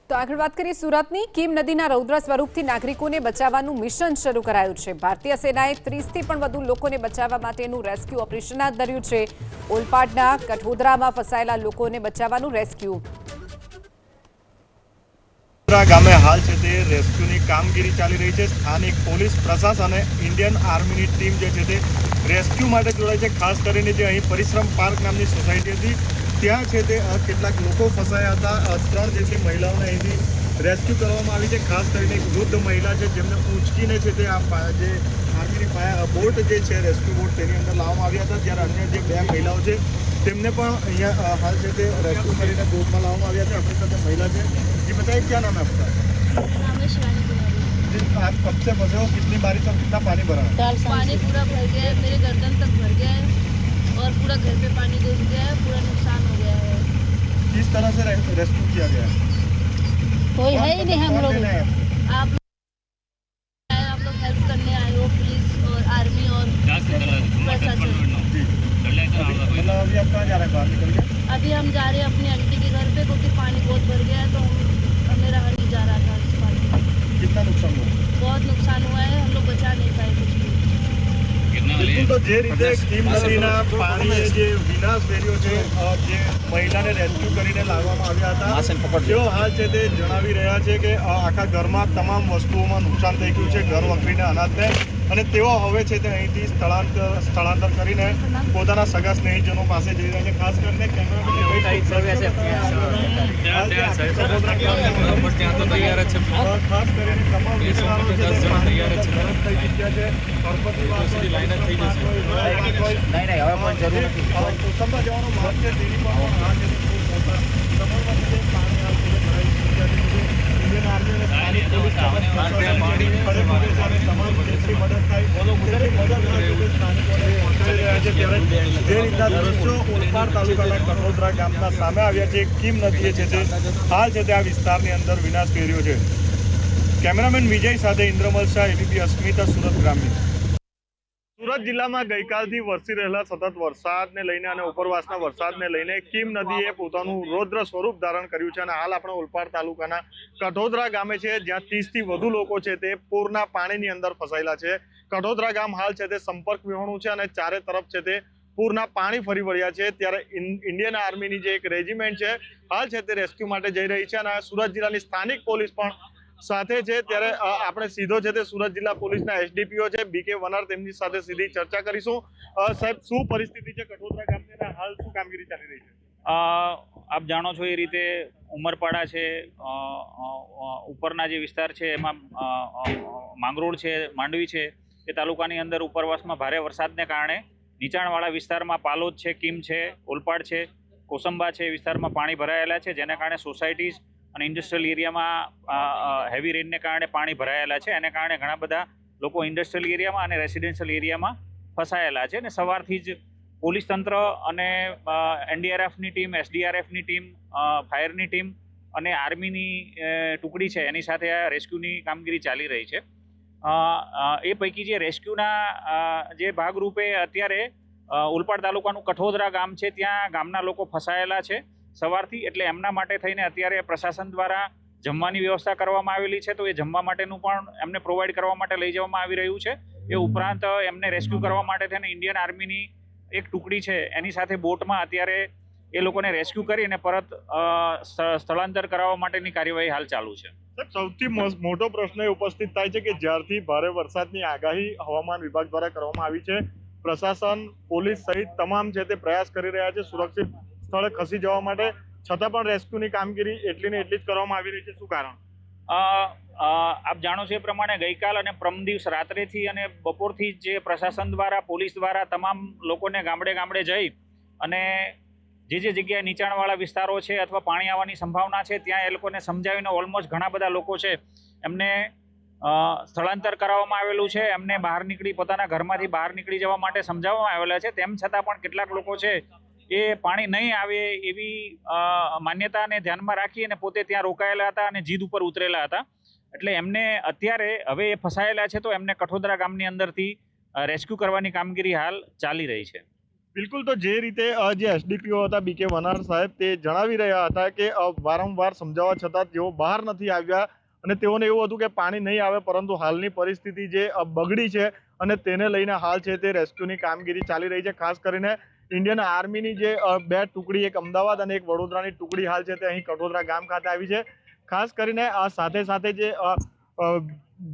તો આગળ વાત કરીએ સુરતની કીમ નદીના રૌદ્ર સ્વરૂપથી નાગરિકોને બચાવવાનું મિશન શરૂ કરાયું છે। ભારતીય સેનાએ 30થી પણ વધુ લોકોને બચાવવા માટેનું રેસ્ક્યુ ઓપરેશન હાથ ધર્યું છે। ઓલપાડના કઠોદરામાં ફસાયેલા લોકોને બચાવવાનું રેસ્ક્યુ ગામે હાલ છે તે રેસ્ક્યુની કામગીરી ચાલી રહી છે। સ્થાનિક પોલીસ પ્રશાસન અને ઇન્ડિયન આર્મીની ટીમ જે છે તે રેસ્ક્યુ માટે જોડાઈ છે। ખાસ કરીને જે અહીં પરિશ્રમ પાર્ક નામની સોસાયટી હતી ત્યાં છે તે કેટલાક લોકો ફસાયા હતા। 3 જેટલી મહિલાઓને અહીંથી રેસ્ક્યુ કરવામાં આવી છે। ખાસ કરીને એક વૃદ્ધ મહિલા છે જેમને ઊંચકીને છે તે આ જે આર્મીની બોટ જે છે રેસ્ક્યુ બોટ તેની અંદર લાવવામાં આવ્યા હતા। જ્યારે અન્ય જે 2 મહિલાઓ છે તેમને પણ અહીંયા हाल से रेस्क्यू કરીને बोटમાં लावવામાં આવ્યા છે। अपनी साथ महिला છે। जी बताइए क्या नाम है आपका? नाम है शिवानी कुमारी। आप कब से फंसे हो? कितनी बारिश और कितना पानी भरा है? पानी पूरा भर गया है, मेरे गर्दन तक भर गया है और पूरा घर पे पानी घुस गया है, पूरा नुकसान हो गया है। किस तरह से रेस्क्यू किया गया? कोई है ही नहीं, हम लोग आप लोग हेल्प करने आए हो, पुलिस और आर्मी और प्रशासन। अभी आप कहाँ जा रहे हैं बाहर निकल के? अभी हम जा रहे हैं अपनी आंटी के घर पे क्योंकि पानी बहुत भर गया है, तो हमें रहा नहीं जा रहा था इस पानी में। कितना नुकसान हुआ? बहुत नुकसान हुआ है, हम लोग बचा नहीं पाए कुछ भी। બિલકુલ। તો જે રીતે કીમ નદીના પાણીએ જે વિનાશ વેર્યો છે, જે મહિલાને રેસ્ક્યુ કરીને લાવવામાં આવ્યા હતા તેઓ હાલ છે તે જણાવી રહ્યા છે કે આખા ઘરમાં તમામ વસ્તુઓમાં નુકસાન થઈ ગયું છે, ઘર વખરીને અનાજને, અને તેઓ હવે છે તે અહીંથી સ્થળાંતર કરીને પોતાના સગા સ્નેહીજનો પાસે જઈ રહ્યા છે। ખાસ કરીને જે રીતના દ્રશ્યો ઓલપાડ તાલુકાના કઠોદરા ગામના સામે આવ્યા છે। કીમ નદીએ છે તે હાલ છે તે આ વિસ્તારની અંદર વિનાશ વેર્યો છે। કેમેરામેન વિજય સાથે ઇન્દ્રમલ શાહ, એબીપી અસ્મિતા, સુરત ગ્રામ્ય। સુરત જિલ્લામાં ગઈકાલથી વરસી રહેલા સતત વરસાદને લઈને અને ઉપરવાસના વરસાદને લઈને કીમ નદીએ પોતાનું રૌદ્ર સ્વરૂપ ધારણ કર્યું છે અને હાલ આપણે ઓલપાડ તાલુકાના કઠોદરા ગામે છે જ્યાં 30થી વધુ લોકો છે તે પૂરના પાણીની અંદર ફસાયેલા છે। કઠોદરા ગામ હાલ છે તે સંપર્ક વિહોણું છે અને ચારે તરફ છે તે પૂરના પાણી ફરી વળ્યા છે। ત્યારે ઇન્ડિયન આર્મીની જે એક રેજિમેન્ટ છે હાલ છે તે રેસ્ક્યુ માટે જઈ રહી છે અને સુરત જિલ્લાની સ્થાનિક પોલીસ પણ સાથે છે। ત્યારે આપણે સીધો છે તે સુરત જિલ્લા પોલીસના એસડીપીઓ છે બીકે વનાર, તેમની સાથે સીધી ચર્ચા કરીશું। સાહેબ, શું પરિસ્થિતિ છે કઠોદરા ગામની અને હાલ શું કામગીરી ચાલી રહી છે? આપ જાણો છો એ રીતે ઉમરપાડા છે, ઉપરના જે વિસ્તાર છે એમાં માંગરોળ છે, માંડવી છે, એ તાલુકાની અંદર ઉપરવાસમાં ભારે વરસાદને કારણે નીચાણવાળા વિસ્તારમાં પાલોદ છે, કીમ છે, ઓલપાડ છે, કોસંબા છે, એ વિસ્તારમાં પાણી ભરાયેલા છે, જેને કારણે સોસાયટીઝ અને ઇન્ડસ્ટ્રીયલ એરિયામાં હેવી રેનને કારણે પાણી ભરાયેલા છે। એને કારણે ઘણા બધા લોકો ઇન્ડસ્ટ્રીયલ એરિયામાં અને રેસિડેન્શિયલ એરિયામાં ફસાયેલા છે અને સવારથી જ પોલીસ તંત્ર અને એનડીઆરએફની ટીમ, એસડીઆરએફની ટીમ, ફાયરની ટીમ અને આર્મીની ટુકડી છે એની સાથે આ રેસ્ક્યુની કામગીરી ચાલી રહી છે। એ પૈકી જે રેસ્ક્યુના જે ભાગરૂપે અત્યારે ઓલપાડ તાલુકાનું કઠોદરા ગામ છે ત્યાં ગામના લોકો ફસાયેલા છે સવારથી, એટલે એમના માટે થઈને અત્યારે પ્રશાસન દ્વારા જમવાની વ્યવસ્થા કરવામાં આવેલી છે। તો એ જમવા માટેનું પણ એમને પ્રોવાઈડ કરવા માટે લઈ જવામાં આવી રહ્યું છે। એ ઉપરાંત એમને રેસ્ક્યુ કરવા માટે થઈને ઇન્ડિયન આર્મીની એક ટુકડી છે એની સાથે બોટમાં અત્યારે એ લોકોને રેસ્ક્યુ કરીને પરત સ્થળાંતર કરાવવા માટેની કાર્યવાહી હાલ ચાલુ છે। સૌથી મોટો પ્રશ્ન એ ઉપસ્થિત થાય છે કે જ્યારથી ભારે વરસાદની આગાહી હવામાન વિભાગ દ્વારા કરવામાં આવી છે, પ્રશાસન, પોલીસ સહિત તમામ છે તે પ્રયાસ કરી રહ્યા છે સુરક્ષિત સ્થળે ખસી જવા માટે, છતાં પણ રેસ્ક્યુની કામગીરી એટલી ને એટલી જ કરવામાં આવી રહી છે। શું કારણ? આપ જાણો છો એ પ્રમાણે ગઈકાલ અને પરમ દિવસ રાત્રેથી અને બપોરથી જે પ્રશાસન દ્વારા, પોલીસ દ્વારા તમામ લોકોને ગામડે ગામડે જઈ અને જે જગ્યાએ નીચાણવાળા વિસ્તારો છે અથવા પાણી આવવાની સંભાવના છે ત્યાં એ લોકોને સમજાવીને ઓલમોસ્ટ ઘણા બધા લોકો છે એમને સ્થળાંતર કરાવવામાં આવેલું છે। એમને બહાર નીકળી, પોતાના ઘરમાંથી બહાર નીકળી જવા માટે સમજાવવામાં આવેલા છે। તેમ છતાં પણ કેટલાક લોકો છે એ પાણી નહીં આવે એવી માન્યતાને ધ્યાનમાં રાખી અને પોતે ત્યાં રોકાયેલા હતા અને જીદ ઉપર ઉતરેલા હતા। એટલે એમને અત્યારે હવે એ ફસાયેલા છે તો એમને કઠોદરા ગામની અંદરથી રેસ્ક્યુ કરવાની કામગીરી હાલ ચાલી રહી છે। બિલકુલ, તો જે રીતે જે એસડીપીઓ હતા બીકે વનાર સાહેબ તે જણાવી રહ્યા હતા કે વારંવાર સમજાવવા છતાં તેઓ બહાર નથી આવ્યા અને તેઓને એવું હતું કે પાણી નહીં આવે, પરંતુ હાલની પરિસ્થિતિ જે બગડી છે અને તેને લઈને હાલ છે તે રેસ્ક્યુની કામગીરી ચાલી રહી છે. ખાસ કરીને ઇન્ડિયન આર્મીની જે 2 ટુકડી, એક અમદાવાદ અને એક વડોદરાની ટુકડી હાલ છે તે અહીં કઠોદરા ગામ ખાતે આવી છે. ખાસ કરીને આ સાથે સાથે જે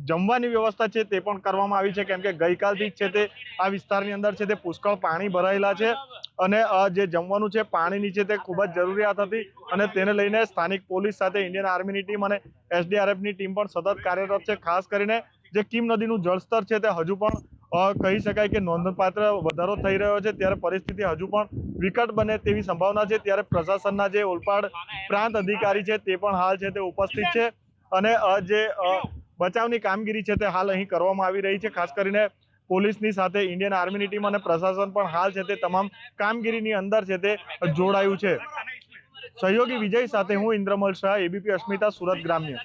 જમવાની વ્યવસ્થા છે તે પણ કરવામાં આવી છે, કેમ કે ગઈકાલથી જ છે તે આ વિસ્તારની અંદર છે તે પુષ્કળ પાણી ભરાયેલા છે અને જે જમવાનું છે પાણીની છે તે ખૂબ જ જરૂરિયાત હતી અને તેને લઈને સ્થાનિક પોલીસ સાથે ઇન્ડિયન આર્મીની ટીમ અને એસડીઆરએફની ટીમ પણ સતત કાર્યરત છે. ખાસ કરીને જે કીમ નદીનું જળસ્તર છે તે હજુ પણ કહી શકાય કે નોંધપાત્ર વધારો થઈ રહ્યો છે, ત્યારે પરિસ્થિતિ હજુ પણ વિકટ બને તેવી સંભાવના છે. ત્યારે પ્રશાસનના જે ઓલપાડ પ્રાંત અધિકારી છે તે પણ હાલ છે તે ઉપસ્થિત છે અને જે બચાવની કામગીરી છે તે હાલ અહીં કરવામાં આવી રહી છે. ખાસ કરીને પોલીસની સાથે ઇન્ડિયન આર્મીની ટીમ અને પ્રશાસન પણ હાલ છે તે તમામ કામગીરીની અંદર છે તે જોડાયું છે. સહયોગી વિજય સાથે હું ઇન્દ્રમલ શાહ, એબીપી અસ્મિતા, સુરત ગ્રામ્ય.